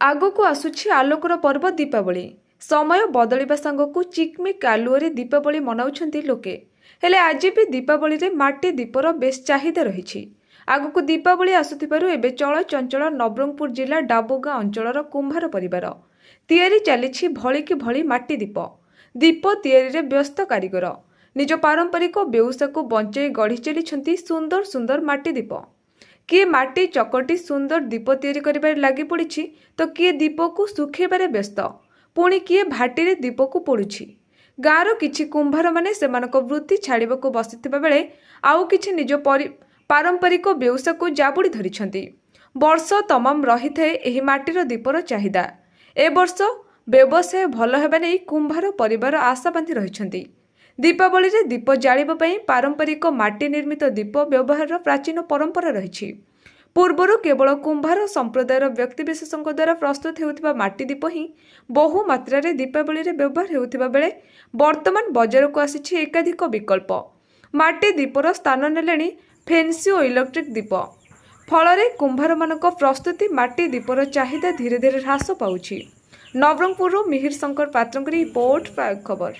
आगको आसुछि आलोकर पर्व दीपावली। समय बदलिबा सांगकु चिकमिक आलुओरे दीपावली मनाउछंती लोके। हेले आज भी दीपावली रे माटी दीपर बेस चाहिदा रहिछि। आगको दीपावली आसुथिबारु एबे चल चंचल नवरंगपुर जिला डाबोगा अंचलर कुंभार परिवार तियारी चलिछि भଳି कि भଳି माटी दीप। दीप तियारी रे व्यस्त कारीगर निज पारंपरिक बेउसाको बंचै गढ़ी चलिछंती सुंदर सुंदर माटी दीप। किए माटी चकटी सुंदर दीप तैयारी करिबारे लागि पड़िछि तो किए दीप को सुखेबारे व्यस्त, पुणी किए भाटी दीप को पोड़ुछि। गाँवर किछि कुंभार माने सेमानक वृत्ति छाड़िबाकू बसिथिबा बेले आउ किछि निज पारंपरिक बेउसा को जाबुड़ी धरिछंती। वर्ष तमाम रहिथाए एही माटीर दीपर चाहिदा। ए वर्ष व्यवसाय भल हेबा नै कुंभार परिवार आशा बांधी रहिछंती। दीपावली रे दीप जालिबा पई पारंपरिक माटी निर्मित दीप व्यवहार प्राचीन परंपरा रही। पूर्वर केवल कुंभार संप्रदायर व्यक्तिविशेषों द्वारा प्रस्तुत होउथिबा माटी दीप ही बहु मात्रा रे दीपावली रे व्यवहार होउथिबा बेले वर्तमान बाजार को आसीछि एकाधिक विकल्प। माटी दीपर स्थान नेलेनी फेन्सी और इलेक्ट्रिक दीप। फल कुंभार मानक प्रस्तुति माटी दीपर चाहिदा धीरे धीरे ह्रास पाउछि। नवरंगपुर मिहिर शंकर पात्रंक रिपोर्ट प्राग खबर।